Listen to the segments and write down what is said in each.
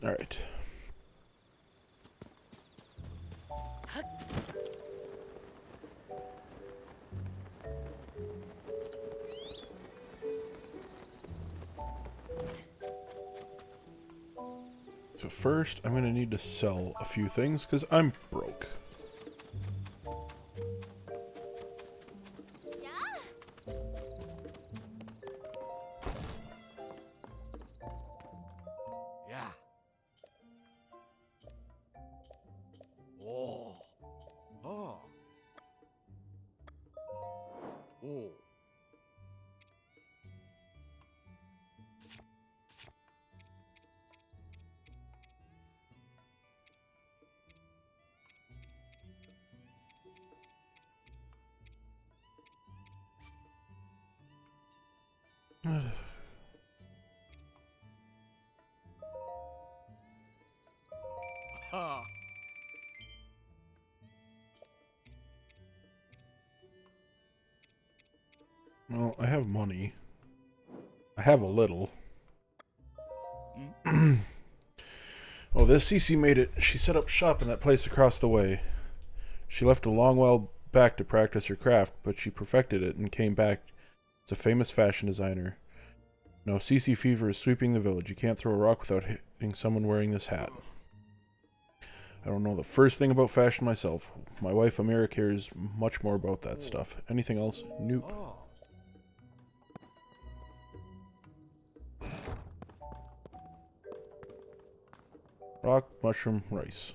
All right. So first, I'm going to need to sell a few things because I'm broke. Yeah. Oh. Oh. Oh. Ha. Well, I have money. I have a little. Oh, this Cece made it. She set up shop in that place across the way. She left a long while back to practice her craft, but she perfected it and came back as a famous fashion designer. Now, Cece fever is sweeping the village. You can't throw a rock without hitting someone wearing this hat. I don't know the first thing about fashion myself. My wife Amira cares much more about that stuff. Anything else? Nope. Oh. Rock, mushroom, rice.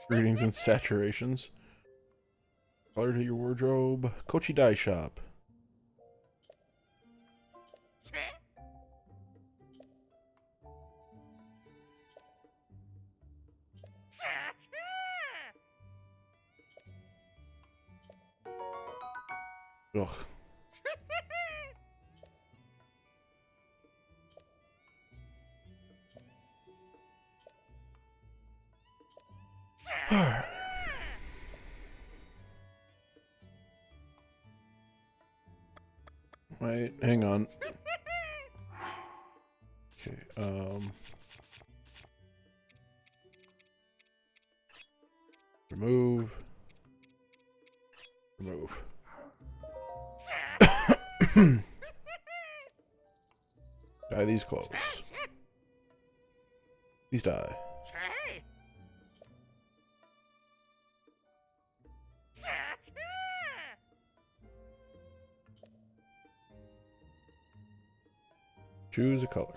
Greetings and saturations. Color to your wardrobe. Kochi Dye Shop. Ugh. Wait, hang on. Okay, remove. Remove. Dye these clothes. These dye. Choose a color.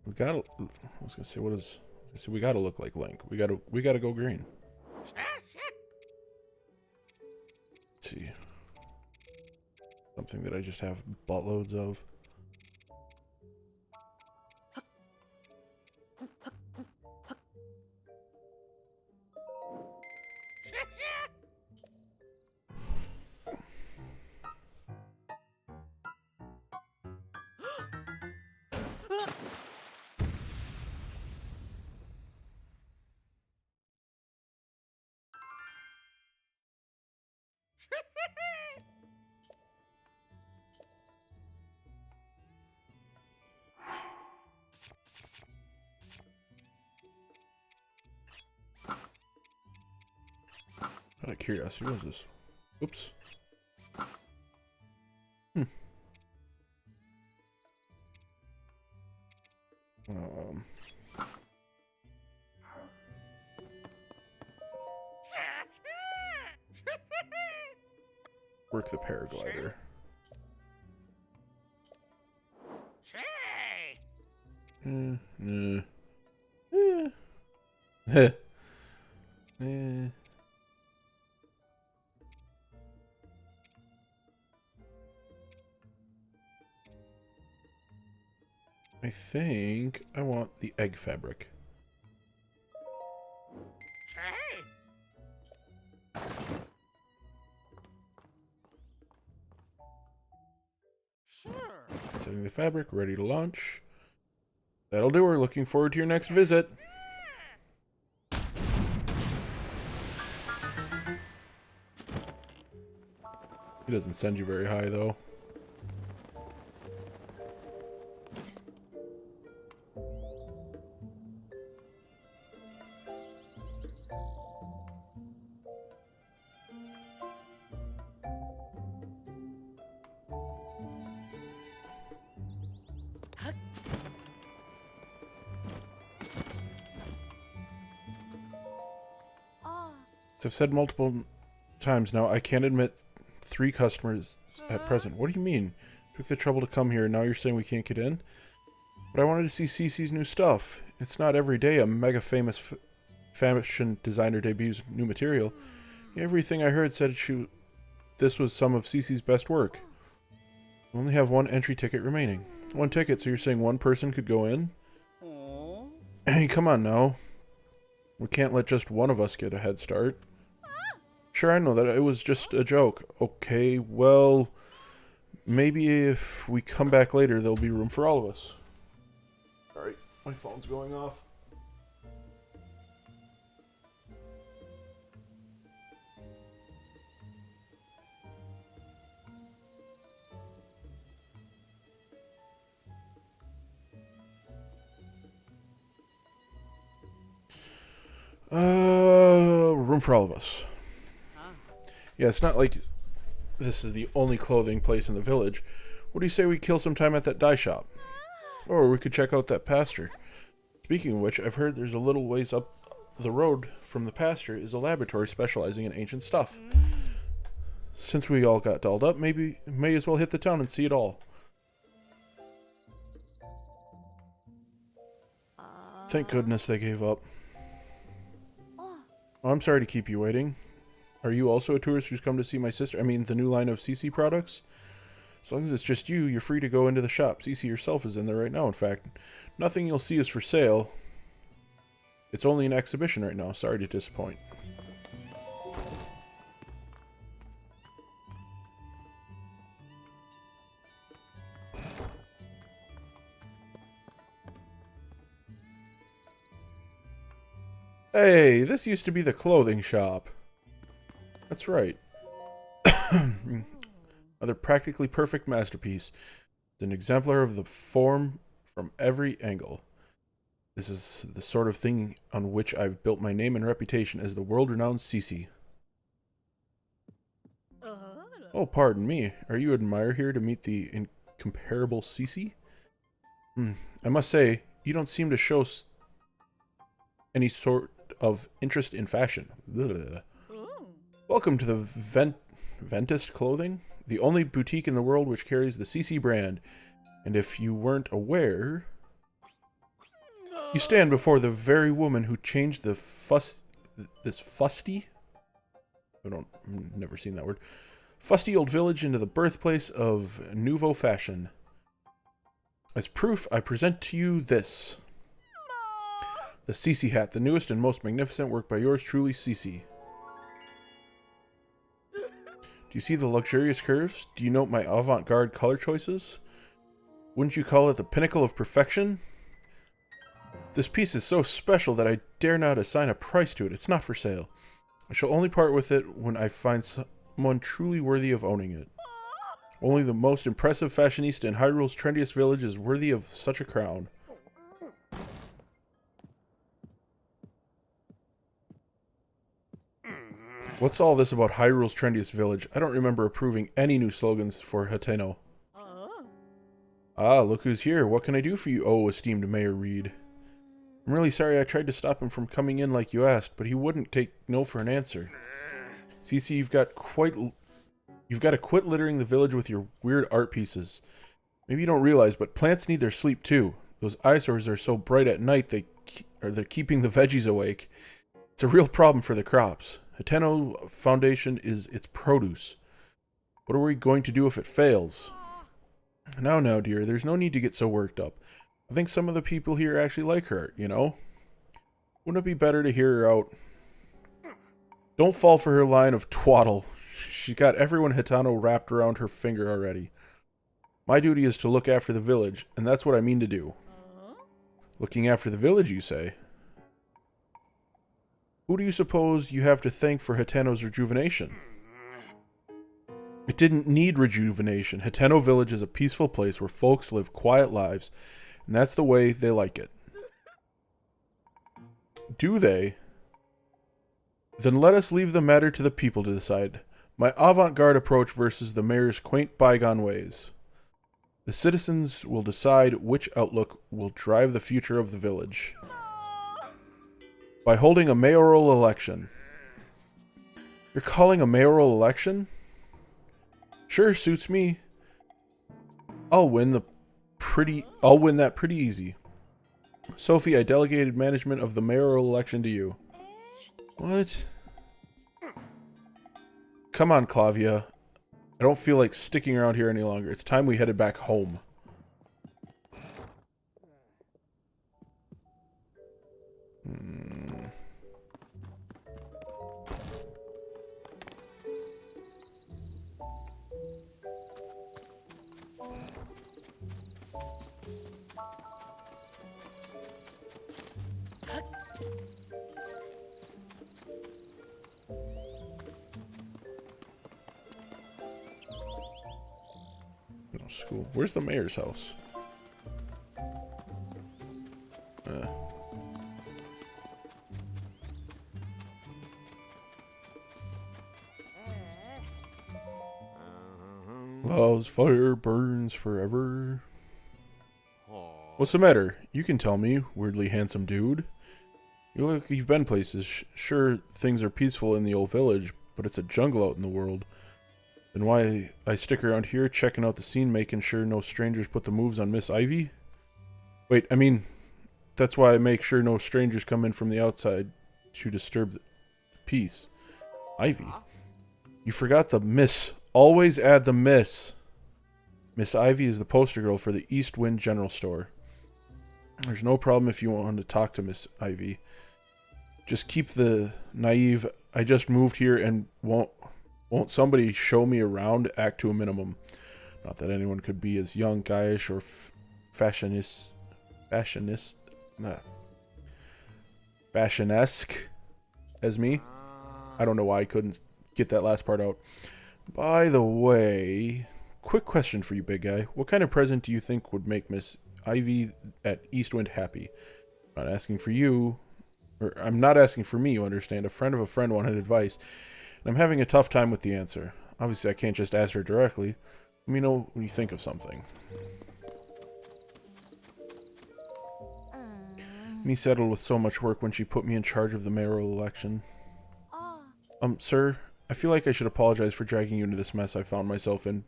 We gotta. I was gonna say, what is? So we gotta look like Link. We gotta go green. Let's see. Something that I just have buttloads of. Out of curiosity, what is this? Oops. Um. Work the paraglider. I think I want the egg fabric. Setting the fabric, ready to launch. That'll do her. Looking forward to your next visit. He doesn't send you very high, though. As I've said multiple times now, I can't admit 3 customers at present. What do you mean? Took the trouble to come here, and now you're saying we can't get in? But I wanted to see Cece's new stuff. It's not every day a mega famous fashion designer debuts new material. Everything I heard said this was some of Cece's best work. We only have 1 entry ticket remaining. 1 ticket, so you're saying 1 person could go in? Hey, come on now. We can't let just one of us get a head start. Sure, I know that it was just a joke. Okay, well, maybe if we come back later, there'll be room for all of us. Alright, my phone's going off. Room for all of us. Yeah, it's not like this is the only clothing place in the village. What do you say we kill some time at that dye shop? Or we could check out that pasture. Speaking of which, I've heard there's a little ways up the road from the pasture is a laboratory specializing in ancient stuff. Since we all got dolled up, maybe may as well hit the town and see it all. Thank goodness they gave up. Oh, I'm sorry to keep you waiting. Are you also a tourist who's come to see my sister? I mean, the new line of CC products? As long as it's just you, you're free to go into the shop. CC herself is in there right now, in fact. Nothing you'll see is for sale. It's only an exhibition right now. Sorry to disappoint. Hey, this used to be the clothing shop. That's right. Another practically perfect masterpiece. It's an exemplar of the form from every angle. This is the sort of thing on which I've built my name and reputation as the world-renowned Cece. Oh, pardon me. Are you admired here to meet the incomparable Cece? I must say, you don't seem to show any sort of interest in fashion. Ugh. Welcome to the Ventist Clothing, the only boutique in the world which carries the CC brand. And if you weren't aware, you stand before the very woman who changed the fusty, I've never seen that word, fusty old village into the birthplace of nouveau fashion. As proof, I present to you this. The CC hat, the newest and most magnificent work by yours truly, CC. Do you see the luxurious curves? Do you note my avant-garde color choices? Wouldn't you call it the pinnacle of perfection? This piece is so special that I dare not assign a price to it. It's not for sale. I shall only part with it when I find someone truly worthy of owning it. Only the most impressive fashionista in Hyrule's trendiest village is worthy of such a crown. What's all this about Hyrule's trendiest village? I don't remember approving any new slogans for Hateno. Ah, look who's here. What can I do for you, oh esteemed Mayor Reed? I'm really sorry I tried to stop him from coming in like you asked, but he wouldn't take no for an answer. Cece, you've got to quit littering the village with your weird art pieces. Maybe you don't realize, but plants need their sleep too. Those eyesores are so bright at night they're keeping the veggies awake. It's a real problem for the crops. Hateno Foundation is its produce. What are we going to do if it fails? Now, dear, there's no need to get so worked up. I think some of the people here actually like her, you know? Wouldn't it be better to hear her out? Don't fall for her line of twaddle. She's got everyone Hateno wrapped around her finger already. My duty is to look after the village, and that's what I mean to do. Looking after the village, you say? Who do you suppose you have to thank for Hitano's rejuvenation? It didn't need rejuvenation. Hitano Village is a peaceful place where folks live quiet lives, and that's the way they like it. Do they? Then let us leave the matter to the people to decide. My avant-garde approach versus the mayor's quaint bygone ways. The citizens will decide which outlook will drive the future of the village. By holding a mayoral election. You're calling a mayoral election? Sure, suits me. I'll win that pretty easy. Sophie, I delegated management of the mayoral election to you. What? Come on, Clavia. I don't feel like sticking around here any longer. It's time we headed back home. No school. Where's the mayor's house? Love's fire burns forever. What's the matter? You can tell me, weirdly handsome dude. You look like you've been places. Sure, things are peaceful in the old village, but it's a jungle out in the world. Then why I stick around here, checking out the scene, making sure no strangers put the moves on Miss Ivy? Wait, I mean, that's why I make sure no strangers come in from the outside to disturb the peace. Ivy? You forgot the miss. Always add the miss. Miss Ivy is the poster girl for the East Wind General Store. There's no problem if you want to talk to Miss Ivy. Just keep the naive, I just moved here and won't somebody show me around act to a minimum. Not that anyone could be as young, guyish, or fashionesque as me. I don't know why I couldn't get that last part out. By the way, quick question for you, big guy. What kind of present do you think would make Miss Ivy at Eastwind happy? I'm not asking for you, or I'm not asking for me, you understand. A friend of a friend wanted advice, and I'm having a tough time with the answer. Obviously, I can't just ask her directly. Let me know when you think of something. Me settled with so much work when she put me in charge of the mayoral election. Sir, I feel like I should apologize for dragging you into this mess I found myself in.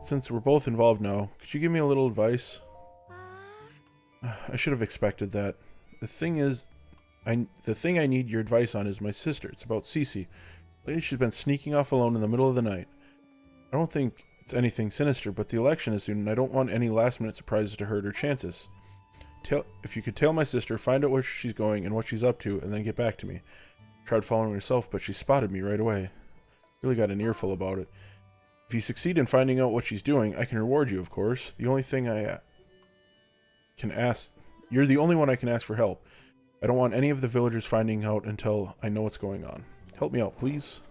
Since we're both involved now, could you give me a little advice? I should have expected that. The thing I need your advice on is my sister. It's about Cece. Lately she's been sneaking off alone in the middle of the night. I don't think it's anything sinister, but the election is soon and I don't want any last-minute surprises to hurt her chances. If you could tell my sister, find out where she's going and what she's up to, and then get back to me. Tried following herself, but she spotted me right away. Really got an earful about it. If you succeed in finding out what she's doing, I can reward you, of course. The only thing I can ask... You're the only one I can ask for help. I don't want any of the villagers finding out until I know what's going on. Help me out, please.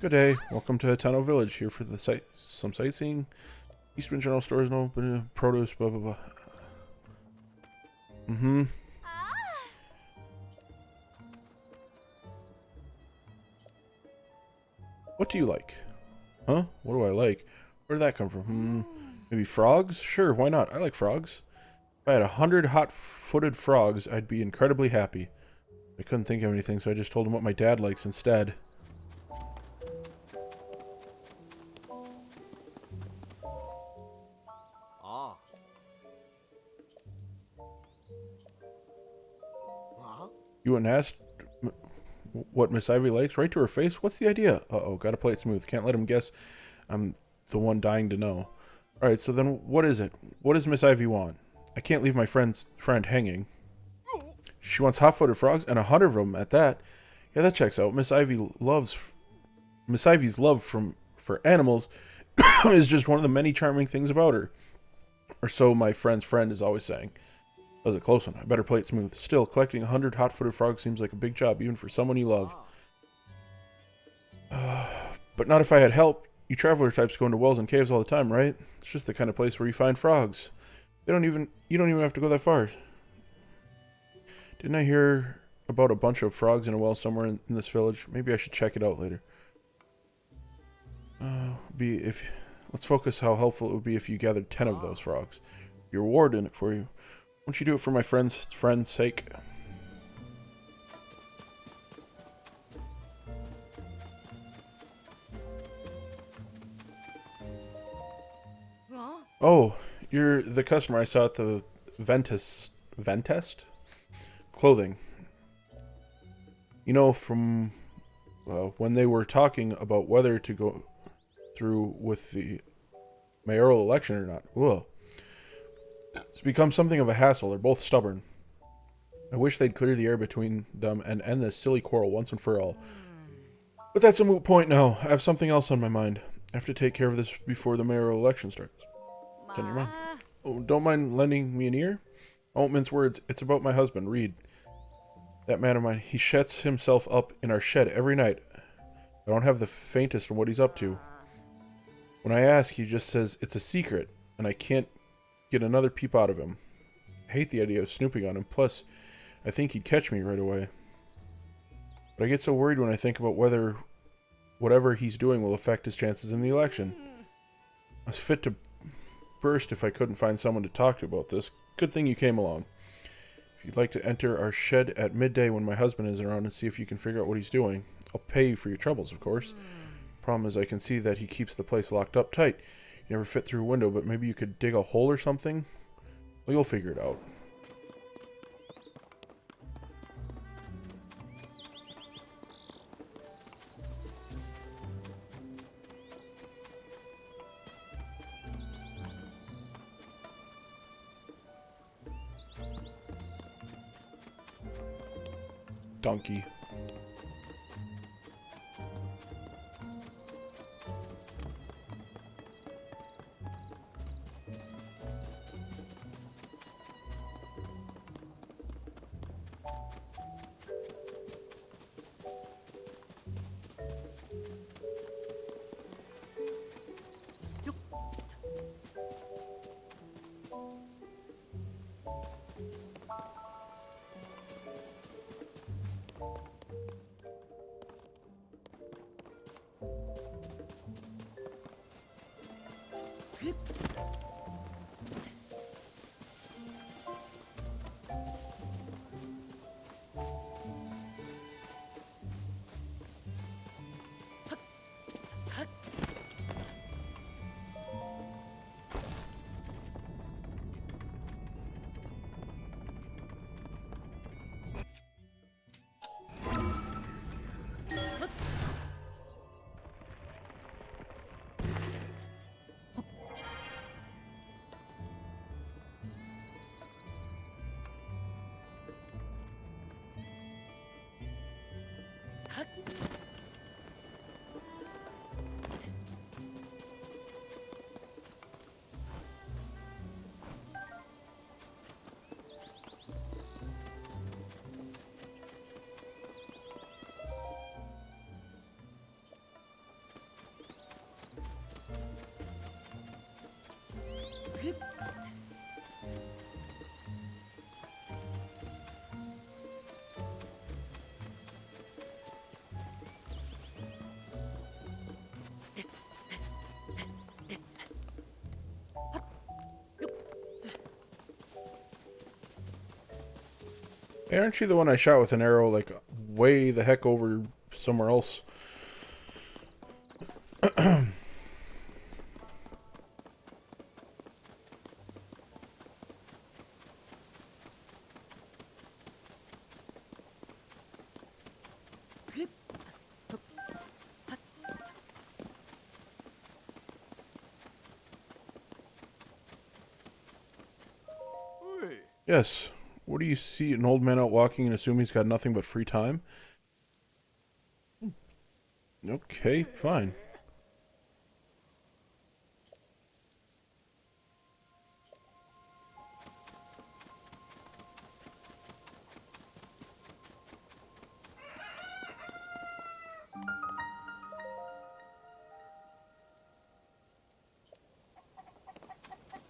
Good day. Welcome to Hitano Village. Here for some sightseeing. Eastern General Store is no open. Produce, blah, blah, blah. Mm-hmm. What do you like? Huh? What do I like? Where did that come from? Maybe frogs? Sure, why not? I like frogs. If I had 100 hot-footed frogs, I'd be incredibly happy. I couldn't think of anything, so I just told him what my dad likes instead. You wouldn't ask what Miss Ivy likes? Right to her face? What's the idea? Uh-oh, gotta play it smooth. Can't let him guess. I'm the one dying to know. Alright, so then what is it? What does Miss Ivy want? I can't leave my friend hanging. She wants hot-footed frogs, and 100 of them at that. Yeah, that checks out. Miss Ivy's love for animals is just one of the many charming things about her. Or so my friend's friend is always saying. That was a close one. I better play it smooth. Still, collecting 100 hot-footed frogs seems like a big job, even for someone you love. But not if I had help. You traveler types go into wells and caves all the time, right? It's just the kind of place where you find frogs. You don't even have to go that far. Didn't I hear about a bunch of frogs in a well somewhere in this village? Maybe I should check it out later. Let's focus how helpful it would be if you gathered 10 of those frogs. Your reward in it for you. Won't you do it for my friend's sake? Oh, you're the customer I saw at the Ventest clothing. You know, from when they were talking about whether to go through with the mayoral election or not. Ugh. It's become something of a hassle. They're both stubborn. I wish they'd clear the air between them and end this silly quarrel once and for all. But that's a moot point now. I have something else on my mind. I have to take care of this before the mayoral election starts. It's on your mind. Oh, don't mind lending me an ear? I won't mince words. It's about my husband, Reed. That man of mine, he shuts himself up in our shed every night. I don't have the faintest of what he's up to. When I ask, he just says it's a secret, and I can't get another peep out of him. I hate the idea of snooping on him, plus, I think he'd catch me right away. But I get so worried when I think about whether whatever he's doing will affect his chances in the election. I was fit to burst if I couldn't find someone to talk to about this. Good thing you came along. If you'd like to enter our shed at midday when my husband isn't around and see if you can figure out what he's doing, I'll pay you for your troubles, of course. Problem is I can see that he keeps the place locked up tight. You never fit through a window, but maybe you could dig a hole or something? Well, you'll figure it out. Donkey. Hey, aren't you the one I shot with an arrow, like, way the heck over somewhere else? Yes. What do you see? An old man out walking and assume he's got nothing but free time? Okay, fine.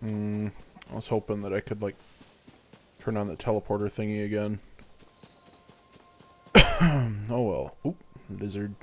I was hoping that I could, like, turn on the teleporter thingy again. Oh well. Oop, lizard.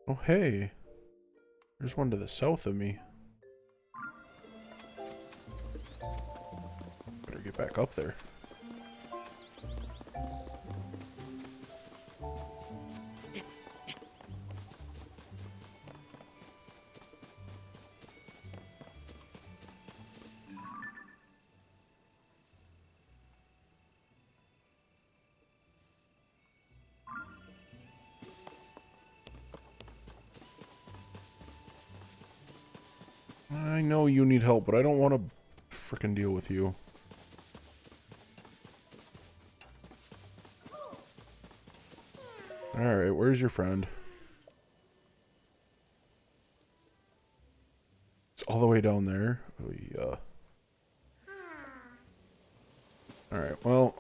Oh hey. There's one to the south of me. Better get back up there. I know you need help, but I don't want to frickin' deal with you. Alright, where's your friend? It's all the way down there. Oh, yeah. Alright, well.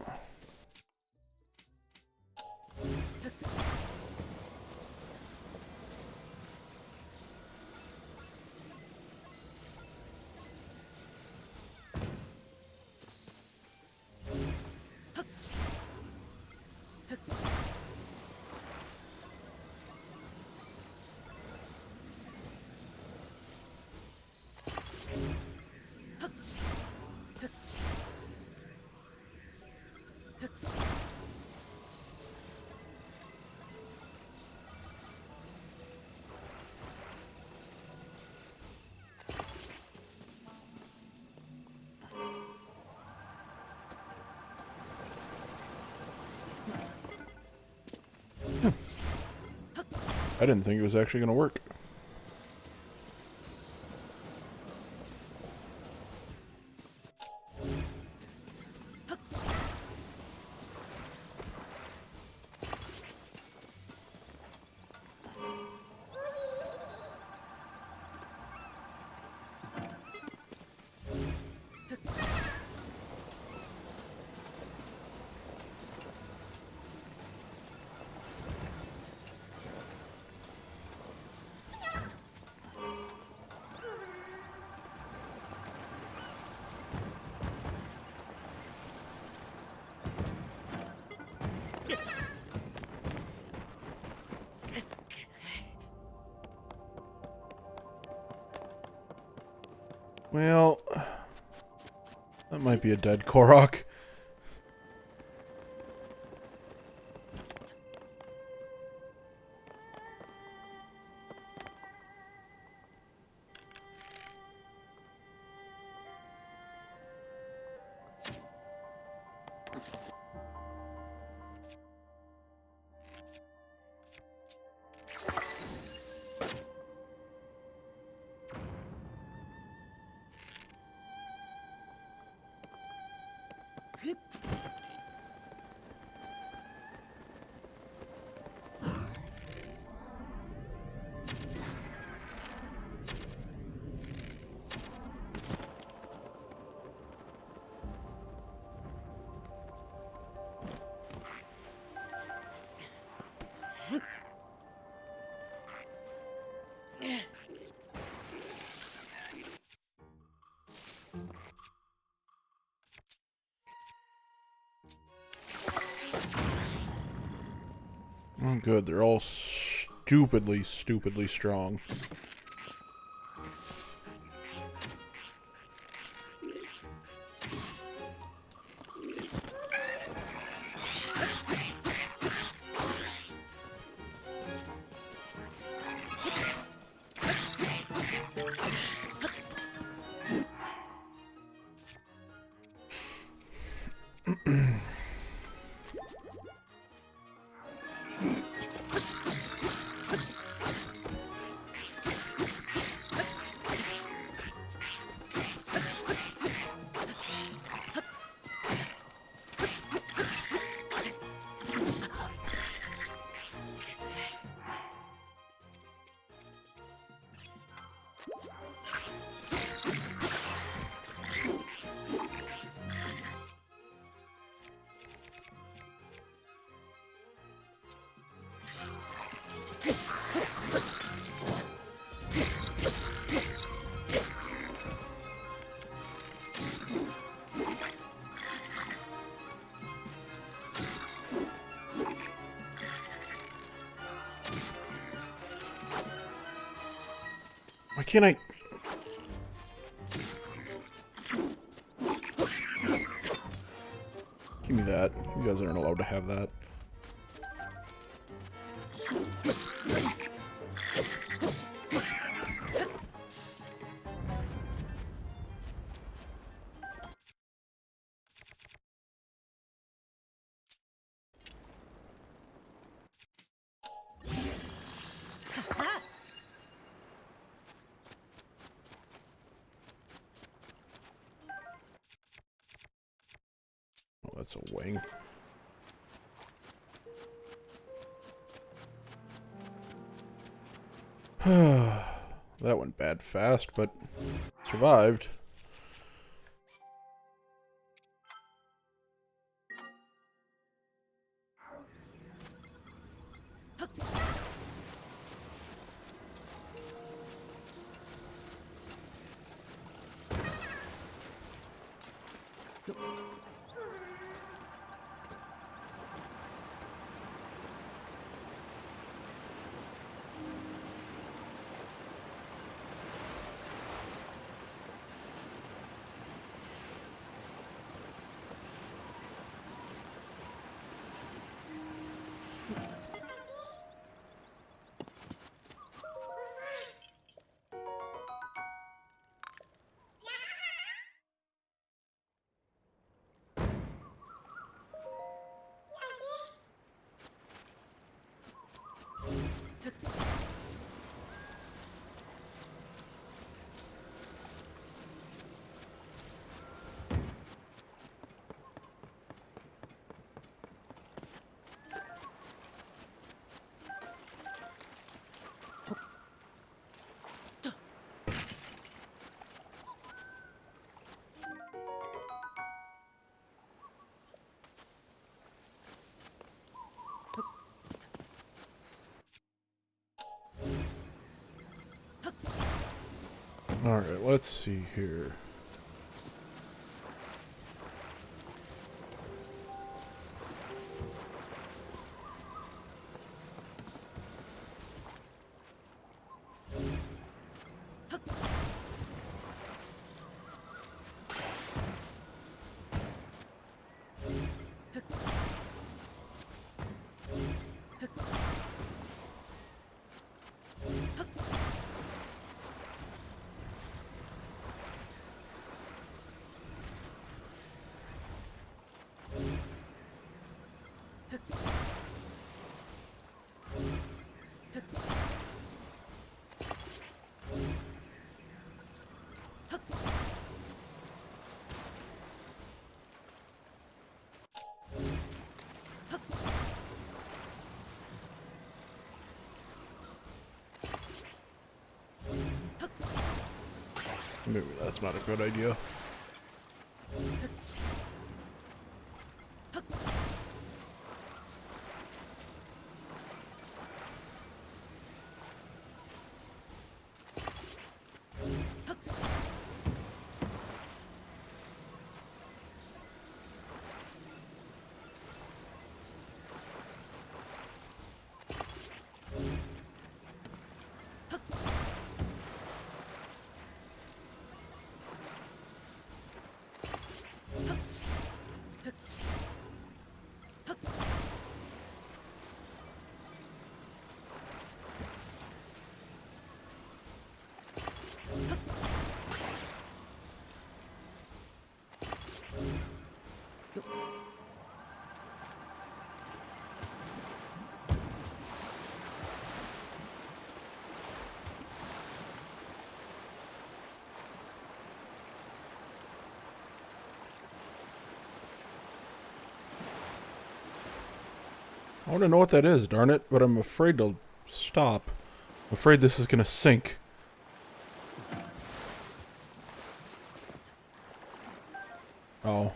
I didn't think it was actually going to work. Well, that might be a dead Korok. Good, they're all stupidly strong. Why can't I... Give me that. You guys aren't allowed to have that. Oh, that's a wing. That went bad fast, but survived. Alright, let's see here. Maybe that's not a good idea. I want to know what that is, darn it, but I'm afraid to stop. I'm afraid this is going to sink. Oh.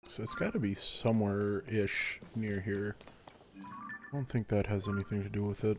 So it's got to be somewhere-ish near here. I don't think that has anything to do with it.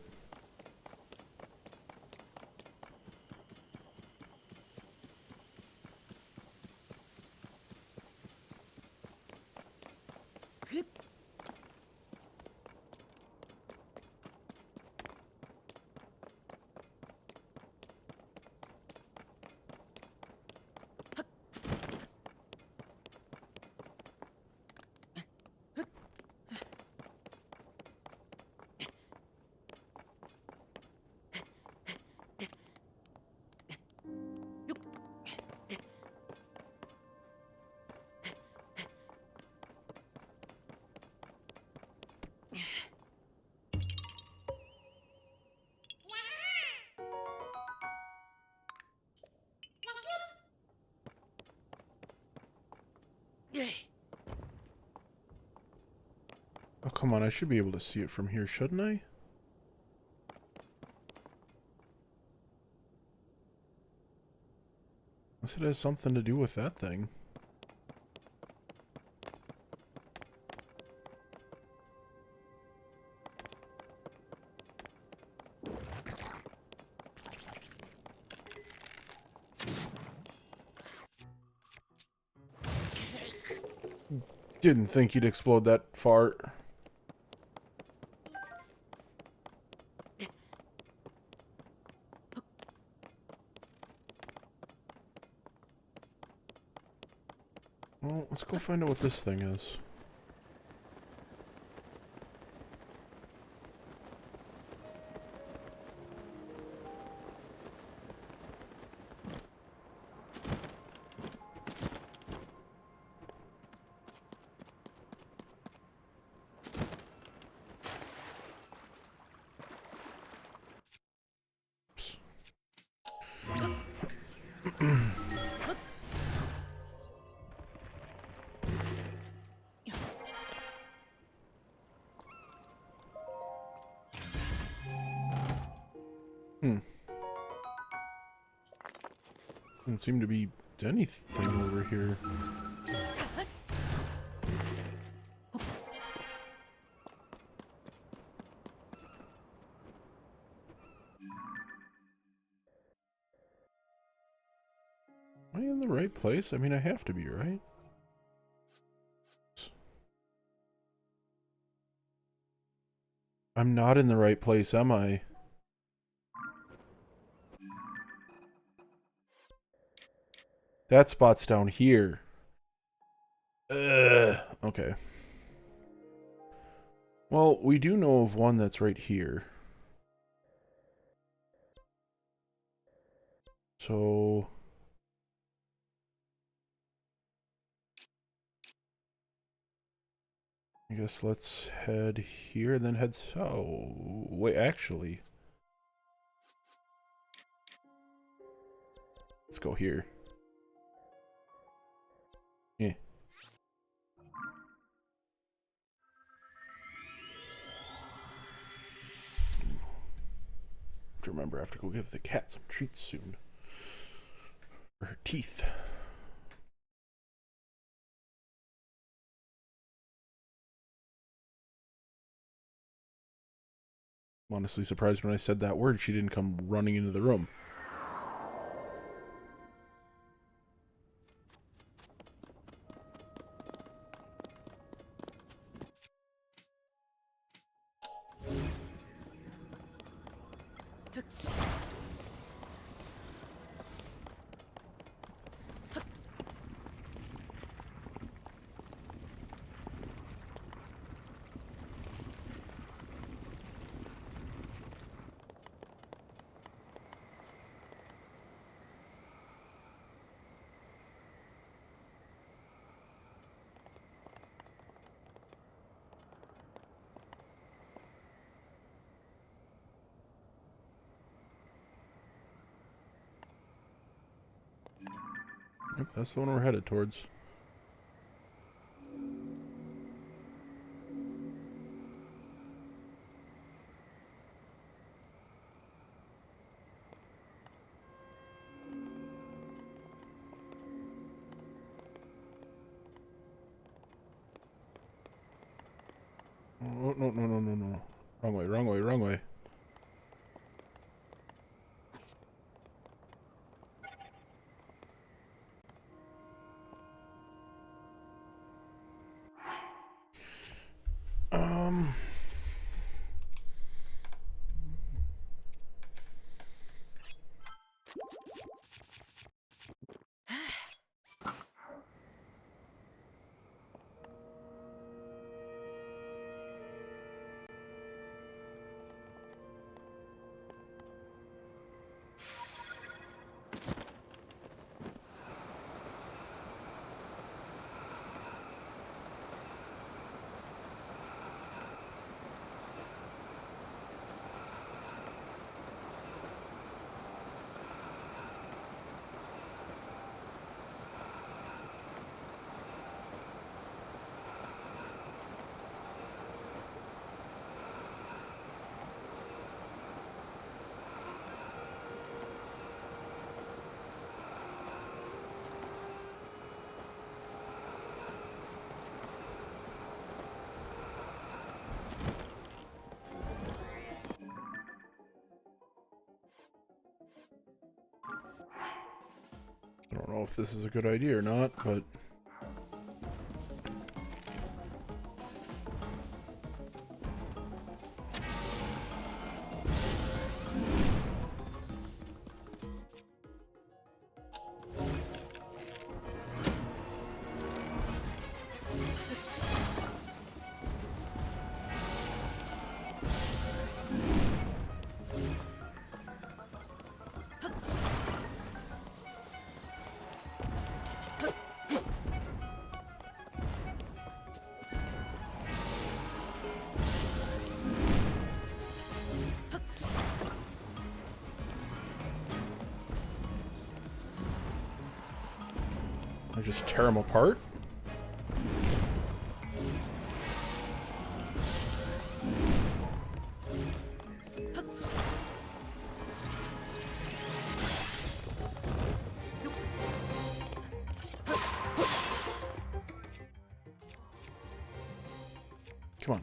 Oh, come on, I should be able to see it from here, shouldn't I? Unless it has something to do with that thing. Didn't think you'd explode that far. Well, let's go find out what this thing is. Hmm. Doesn't seem to be anything over here. Am I in the right place? I mean, I have to be, right? I'm not in the right place, am I? That spot's down here. Okay. Well, we do know of one that's right here. So... I guess let's head here, then head south. Wait, actually... Let's go here. Yeah. Have to remember, I have to go give the cat some treats soon. For her teeth. I'm honestly surprised when I said that word, she didn't come running into the room. Yep, that's the one we're headed towards. Oh, no, no, no, no, no. Wrong way, wrong way, wrong way. Um... I don't know if this is a good idea or not, but... I just tear them apart? Come on.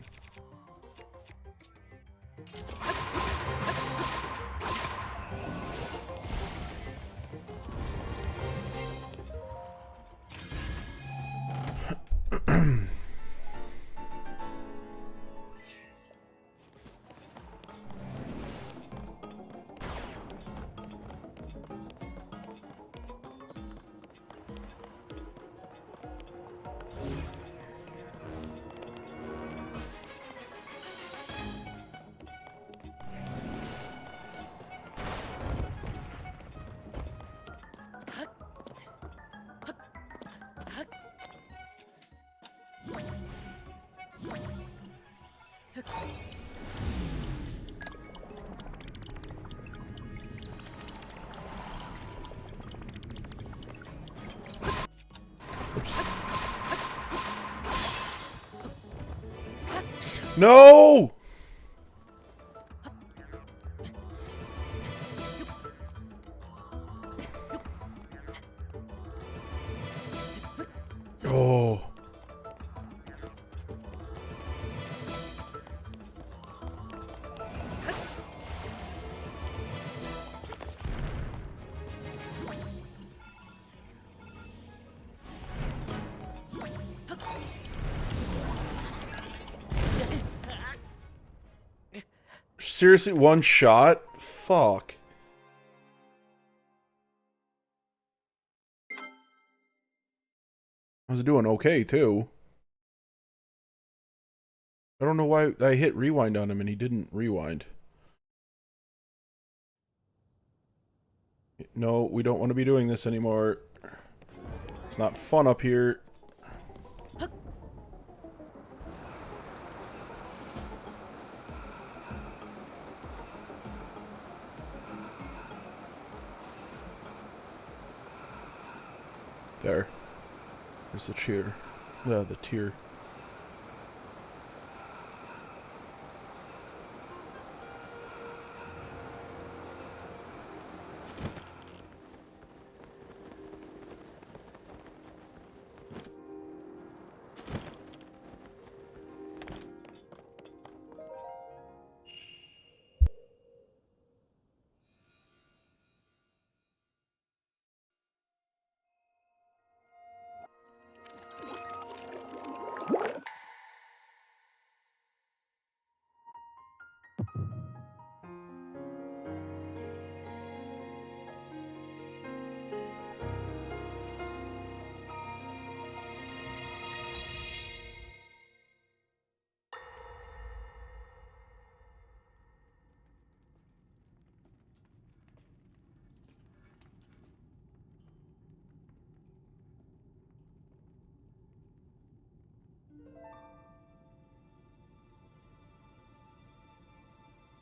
No! Oh. Seriously, one shot? Fuck. I was doing okay, too. I don't know why I hit rewind on him and he didn't rewind. No, we don't want to be doing this anymore. It's not fun up here. There. There's the cheer. Yeah, the tier.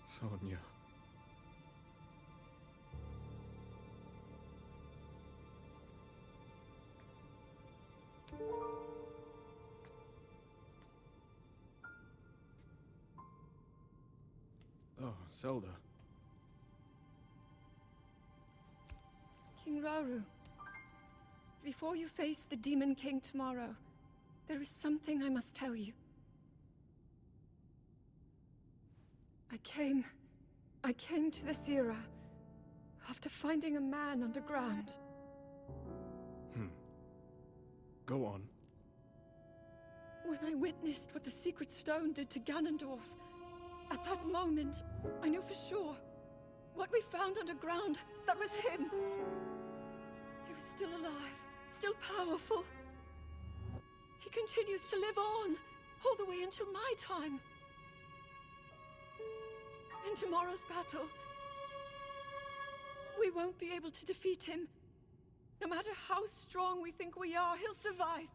Sonia. Oh, Zelda. King Rauru, before you face the Demon King tomorrow, there is something I must tell you. I came to this era after finding a man underground. Go on. When I witnessed what the Secret Stone did to Ganondorf, at that moment, I knew for sure what we found underground, that was him. He was still alive, still powerful. He continues to live on, all the way until my time. In tomorrow's battle, we won't be able to defeat him. No matter how strong we think we are, he'll survive.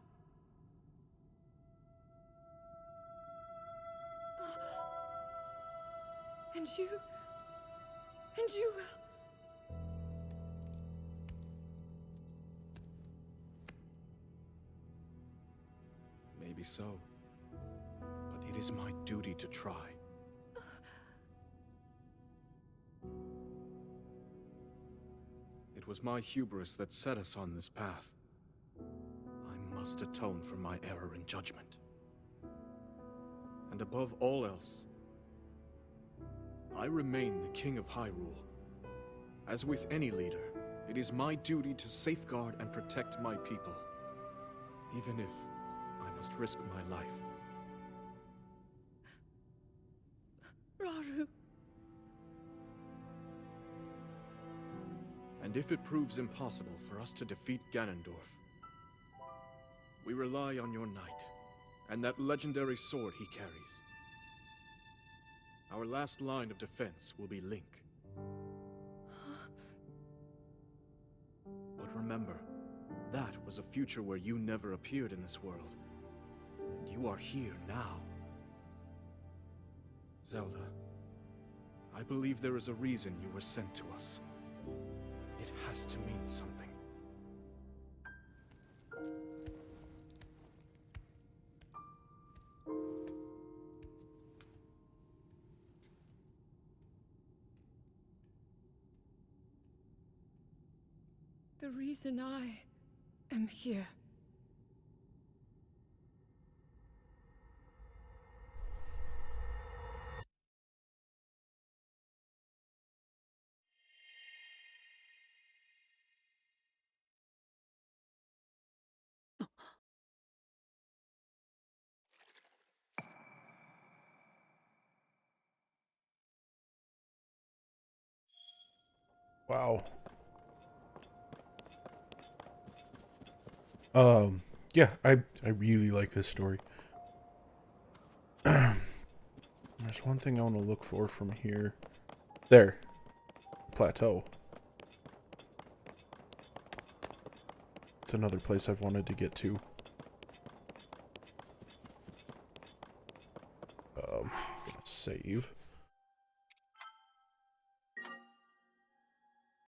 And you will. Maybe so. But it is my duty to try. It was my hubris that set us on this path. I must atone for my error in judgment. and above all else, I remain the King of Hyrule. As with any leader, it is my duty to safeguard and protect my people, even if I must risk my life. Rauru. And if it proves impossible for us to defeat Ganondorf, we rely on your knight, and that legendary sword he carries. Our last line of defense will be Link. But remember, that was a future where you never appeared in this world. And you are here now. Zelda, I believe there is a reason you were sent to us. It has to mean something. The reason I am here. Wow. Yeah, I really like this story. There's one thing I want to look for from here. There. Plateau. It's another place I've wanted to get to. Gonna save.